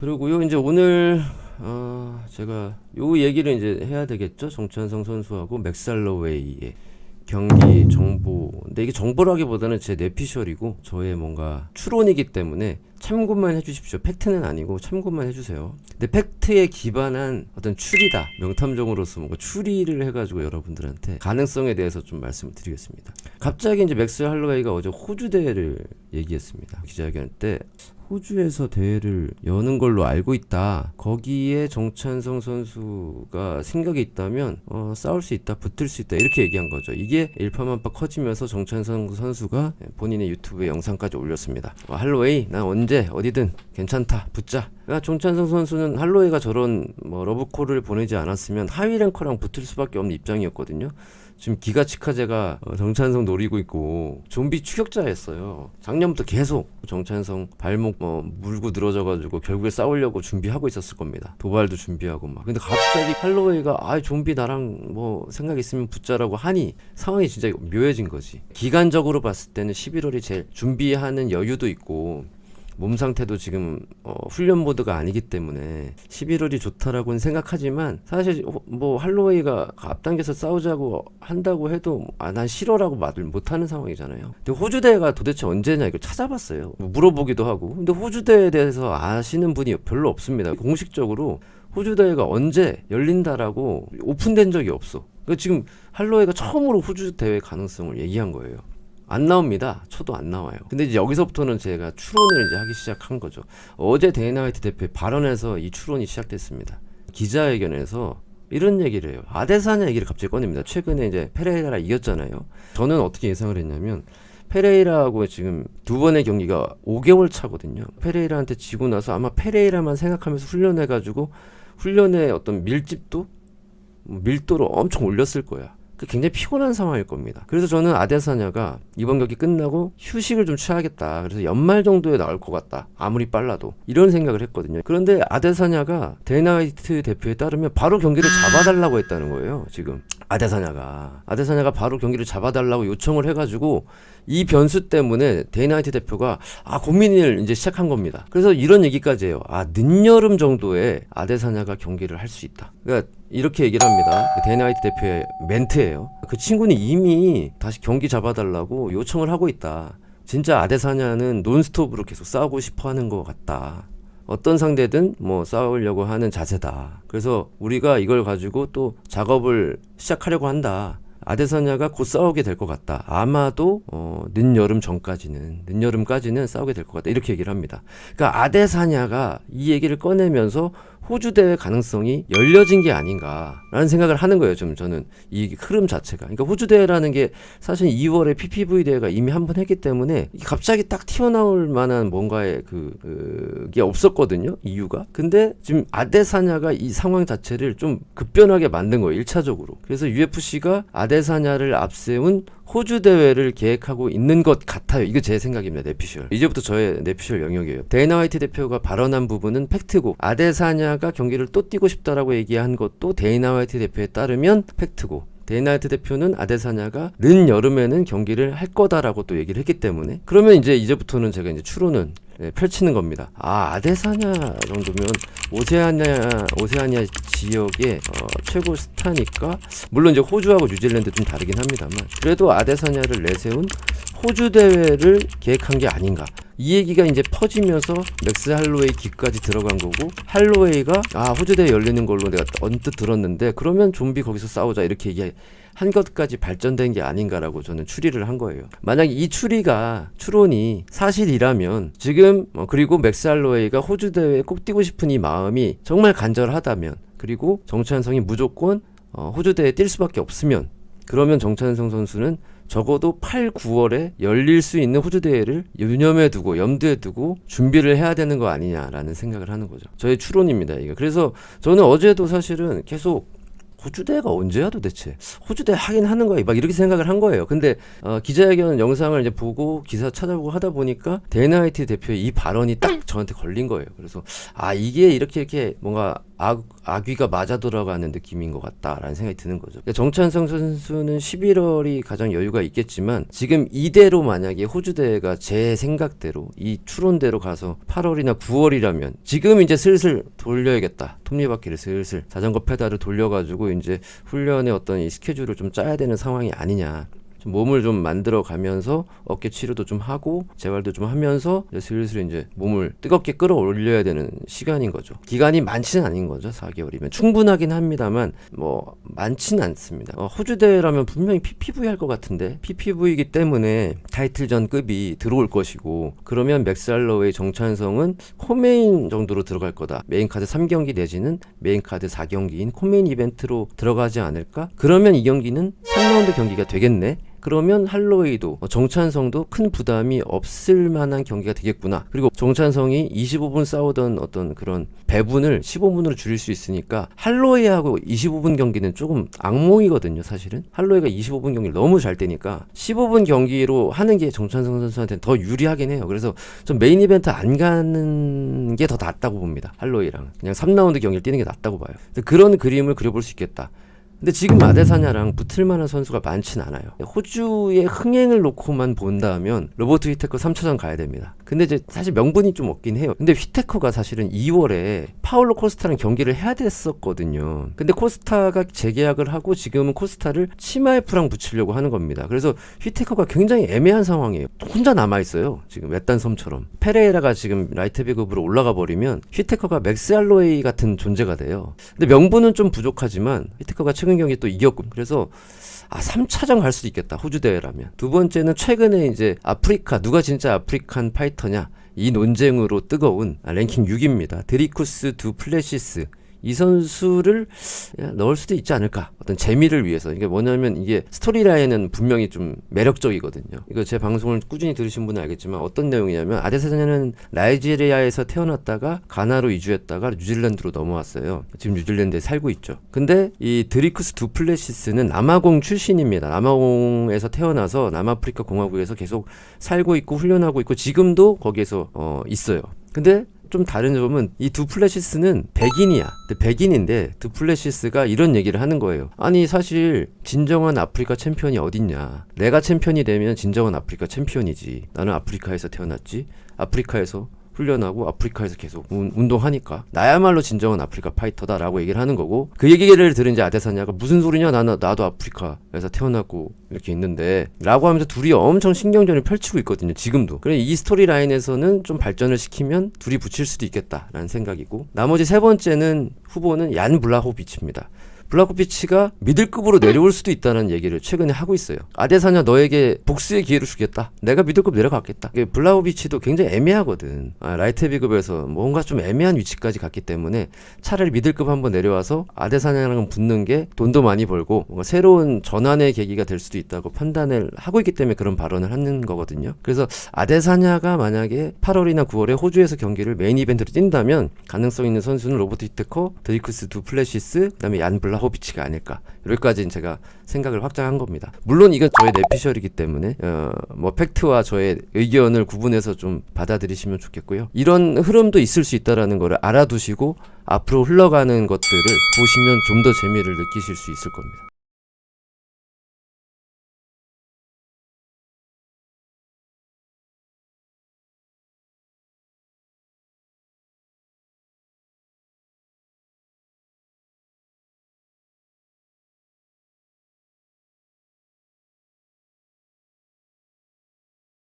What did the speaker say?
그리고요, 이제 오늘 제가 요 얘기를 이제 해야 되겠죠. 정찬성 선수하고 맥살러웨이의 경기 정보. 근데 이게 정보라기보다는 제 뇌피셜이고 저의 뭔가 추론이기 때문에 참고만 해주십시오. 팩트는 아니고 참고만 해주세요. 근데 팩트에 기반한 어떤 추리다. 명탐정으로서 뭔가 추리를 해가지고 여러분들한테 가능성에 대해서 좀 말씀을 드리겠습니다. 갑자기 이제 맥스 할로웨이가 어제 호주 대회를 얘기했습니다. 기자회견 때 호주에서 대회를 여는 걸로 알고 있다. 거기에 정찬성 선수가 생각이 있다면 싸울 수 있다, 붙을 수 있다, 이렇게 얘기한 거죠. 이게 일파만파 커지면서 정찬성 선수가 본인의 유튜브에 영상까지 올렸습니다. 할로웨이, 난 언제 어디든 괜찮다, 붙자. 그러니까 정찬성 선수는 할로웨이가 저런 러브콜을 보내지 않았으면 하위 랭커랑 붙을 수밖에 없는 입장이었거든요. 지금 기가치카제가 정찬성 노리고 있고 좀비 추격자였어요. 작년부터 계속 정찬성 발목 물고 늘어져가지고 결국에 싸우려고 준비하고 있었을 겁니다. 도발도 준비하고 막. 근데 갑자기 할로웨이가 좀비 나랑 생각 있으면 붙자라고 하니 상황이 진짜 묘해진 거지. 기간적으로 봤을 때는 11월이 제일 준비하는 여유도 있고 몸 상태도 지금 훈련 모드가 아니기 때문에 11월이 좋다라고는 생각하지만 사실 할로웨이가 앞당겨서 싸우자고 한다고 해도 난 싫어라고 말을 못하는 상황이잖아요. 근데 호주 대회가 도대체 언제냐 이걸 찾아봤어요. 물어보기도 하고. 근데 호주 대회에 대해서 아시는 분이 별로 없습니다. 공식적으로 호주 대회가 언제 열린다라고 오픈된 적이 없어. 그러니까 지금 할로웨이가 처음으로 호주 대회 가능성을 얘기한 거예요. 안 나옵니다. 쳐도 안 나와요. 근데 이제 여기서부터는 제가 추론을 이제 하기 시작한 거죠. 어제 데이나 화이트 대표의 발언에서 이 추론이 시작됐습니다. 기자회견에서 이런 얘기를 해요. 아데사냐 얘기를 갑자기 꺼냅니다. 최근에 이제 페레이라 이겼잖아요. 저는 어떻게 예상을 했냐면 페레이라하고 지금 두 번의 경기가 5개월 차거든요. 페레이라한테 지고 나서 아마 페레이라만 생각하면서 훈련해가지고 훈련의 어떤 밀도를 엄청 올렸을 거야. 굉장히 피곤한 상황일 겁니다. 그래서 저는 아데사냐가 이번 경기 끝나고 휴식을 좀 취하겠다. 그래서 연말 정도에 나올 것 같다. 아무리 빨라도. 이런 생각을 했거든요. 그런데 아데사냐가 데이나 화이트 대표에 따르면 바로 경기를 잡아달라고 했다는 거예요. 지금 아데사냐가 바로 경기를 잡아달라고 요청을 해가지고 이 변수 때문에 데이나 화이트 대표가 고민을 이제 시작한 겁니다. 그래서 이런 얘기까지 해요. 늦여름 정도에 아데사냐가 경기를 할 수 있다. 그러니까 이렇게 얘기를 합니다. 데이나 화이트 대표의 멘트예요. 그 친구는 이미 다시 경기 잡아달라고 요청을 하고 있다. 진짜 아데사냐는 논스톱으로 계속 싸우고 싶어 하는 것 같다. 어떤 상대든 싸우려고 하는 자세다. 그래서 우리가 이걸 가지고 또 작업을 시작하려고 한다. 아데사냐가 곧 싸우게 될 것 같다. 아마도 늦여름까지는 싸우게 될 것 같다. 이렇게 얘기를 합니다. 그러니까 아데사냐가 이 얘기를 꺼내면서 호주 대회 가능성이 열려진 게 아닌가라는 생각을 하는 거예요. 저는 이 흐름 자체가. 그러니까 호주 대회라는 게 사실 2월에 PPV 대회가 이미 한 번 했기 때문에 갑자기 딱 튀어나올 만한 뭔가의 그게 없었거든요. 이유가. 근데 지금 아데사냐가 이 상황 자체를 좀 급변하게 만든 거예요. 1차적으로. 그래서 UFC가 아데사냐를 앞세운 호주 대회를 계획하고 있는 것 같아요. 이거 제 생각입니다. 뇌피셜. 이제부터 저의 뇌피셜 영역이에요. 데이나 화이트 대표가 발언한 부분은 팩트고 아데사냐가 경기를 또 뛰고 싶다라고 얘기한 것도 데이나 화이트 대표에 따르면 팩트고 데이나 화이트 대표는 아데사냐가 늦여름에는 경기를 할 거다라고 또 얘기를 했기 때문에 그러면 이제부터는 제가 추론은 펼치는 겁니다. 아데사냐 정도면 오세아니아 지역의 최고 스타니까 물론 이제 호주하고 뉴질랜드 좀 다르긴 합니다만 그래도 아데사냐를 내세운 호주 대회를 계획한 게 아닌가. 이 얘기가 이제 퍼지면서 맥스 할로웨이 귀까지 들어간 거고 할로웨이가 호주 대회 열리는 걸로 내가 언뜻 들었는데 그러면 좀비 거기서 싸우자 이렇게 얘기한 것까지 발전된 게 아닌가라고 저는 추리를 한 거예요. 만약 이 추론이 사실이라면 지금 그리고 맥스 할로웨이가 호주 대회에 꼭 뛰고 싶은 이 마음이 정말 간절하다면 그리고 정찬성이 무조건 호주 대회에 뛸 수밖에 없으면 그러면 정찬성 선수는 적어도 8, 9월에 열릴 수 있는 호주 대회를 염두에 두고 준비를 해야 되는 거 아니냐라는 생각을 하는 거죠. 저의 추론입니다. 이거. 그래서 저는 어제도 사실은 계속 호주 대회가 언제야 도대체? 호주 대회 하긴 하는 거야. 막 이렇게 생각을 한 거예요. 근데 기자회견 영상을 이제 보고 기사 찾아보고 하다 보니까 데이나 화이트 대표의 이 발언이 딱 저한테 걸린 거예요. 그래서 이게 이렇게 뭔가 아귀가 맞아 돌아가는 느낌인 것 같다라는 생각이 드는 거죠. 그러니까 정찬성 선수는 11월이 가장 여유가 있겠지만 지금 이대로 만약에 호주 대회가 제 생각대로 이 추론대로 가서 8월이나 9월이라면 지금 이제 슬슬 돌려야겠다. 톱니바퀴를 슬슬 자전거 페달을 돌려가지고 이제 훈련의 어떤 이 스케줄을 좀 짜야 되는 상황이 아니냐. 좀 몸을 좀 만들어 가면서 어깨 치료도 좀 하고 재활도 좀 하면서 이제 슬슬 이제 몸을 뜨겁게 끌어올려야 되는 시간인 거죠. 기간이 많지는 않은 거죠. 4개월이면 충분하긴 합니다만 뭐 많지는 않습니다. 호주 대회라면 분명히 PPV 할 것 같은데 PPV이기 때문에 타이틀전급이 들어올 것이고 그러면 맥살러웨이 정찬성은 코메인 정도로 들어갈 거다. 메인 카드 3경기 내지는 메인 카드 4경기인 코메인 이벤트로 들어가지 않을까? 그러면 이 경기는 3라운드 경기가 되겠네. 그러면 할로웨이도 정찬성도 큰 부담이 없을 만한 경기가 되겠구나. 그리고 정찬성이 25분 싸우던 어떤 그런 배분을 15분으로 줄일 수 있으니까 할로웨이하고 25분 경기는 조금 악몽이거든요. 사실은 할로웨이가 25분 경기를 너무 잘 때니까 15분 경기로 하는 게 정찬성 선수한테는 더 유리하긴 해요. 그래서 좀 메인 이벤트 안 가는 게 더 낫다고 봅니다. 할로웨이랑 그냥 3라운드 경기를 뛰는 게 낫다고 봐요. 그런 그림을 그려볼 수 있겠다. 근데 지금 아데사냐랑 붙을 만한 선수가 많진 않아요. 호주의 흥행을 놓고만 본다면 로버트 휘테커 3차전 가야 됩니다. 근데 이제 사실 명분이 좀 없긴 해요. 근데 휘테커가 사실은 2월에 파울로 코스타랑 경기를 해야 됐었거든요. 근데 코스타가 재계약을 하고 지금은 코스타를 치마에프랑 붙이려고 하는 겁니다. 그래서 휘테커가 굉장히 애매한 상황이에요. 혼자 남아있어요. 지금 외딴 섬처럼. 페레이라가 지금 라이트 비급으로 올라가 버리면 휘테커가 맥스 할로웨이 같은 존재가 돼요. 근데 명분은 좀 부족하지만 휘테커가 최근 경기 또 이겼고 그래서 3차전 갈 수도 있겠다. 호주 대회라면. 두 번째는 최근에 이제 아프리카 누가 진짜 아프리칸 파이터냐 이 논쟁으로 뜨거운 랭킹 6입니다. 드리쿠스 두 플래시스 이 선수를 넣을 수도 있지 않을까. 어떤 재미를 위해서. 이게 뭐냐면 이게 스토리라인은 분명히 좀 매력적이거든요. 이거 제 방송을 꾸준히 들으신 분은 알겠지만 어떤 내용이냐면 아데사냐는 나이지리아에서 태어났다가 가나로 이주했다가 뉴질랜드로 넘어왔어요. 지금 뉴질랜드에 살고 있죠. 근데 이 드리쿠스 두플레시스는 남아공 출신입니다. 남아공에서 태어나서 남아프리카 공화국에서 계속 살고 있고 훈련하고 있고 지금도 거기에서 있어요. 근데 좀 다른 점은 이 두플래시스는 백인이야. 백인인데 두플래시스가 이런 얘기를 하는 거예요. 아니 사실 진정한 아프리카 챔피언이 어딨냐. 내가 챔피언이 되면 진정한 아프리카 챔피언이지. 나는 아프리카에서 태어났지. 아프리카에서 훈련하고 아프리카에서 계속 운동하니까 나야말로 진정한 아프리카 파이터다라고 얘기를 하는 거고 그 얘기를 들은 이제 아데사냐가 무슨 소리냐 나도 아프리카에서 태어나고 이렇게 있는데 라고 하면서 둘이 엄청 신경전을 펼치고 있거든요. 지금도. 그래 이 스토리 라인에서는 좀 발전을 시키면 둘이 붙일 수도 있겠다라는 생각이고 나머지 세 번째는 후보는 얀 블라호비치입니다. 블라호비치가 미들급으로 내려올 수도 있다는 얘기를 최근에 하고 있어요. 아데사냐 너에게 복수의 기회를 주겠다. 내가 미들급 내려갔겠다. 블라호비치도 굉장히 애매하거든. 라이트 헤비급에서 뭔가 좀 애매한 위치까지 갔기 때문에 차라리 미들급 한번 내려와서 아데사냐랑 붙는 게 돈도 많이 벌고 뭔가 새로운 전환의 계기가 될 수도 있다고 판단을 하고 있기 때문에 그런 발언을 하는 거거든요. 그래서 아데사냐가 만약에 8월이나 9월에 호주에서 경기를 메인 이벤트로 뛴다면 가능성 있는 선수는 로버트 휘테커, 드리쿠스 두플래시스, 그다음에 얀 블라호비치가 아닐까. 여기까지는 제가 생각을 확장한 겁니다. 물론 이건 저의 내피셜이기 때문에 뭐 팩트와 저의 의견을 구분해서 좀 받아들이시면 좋겠고요. 이런 흐름도 있을 수 있다라는 거를 알아두시고 앞으로 흘러가는 것들을 보시면 좀 더 재미를 느끼실 수 있을 겁니다.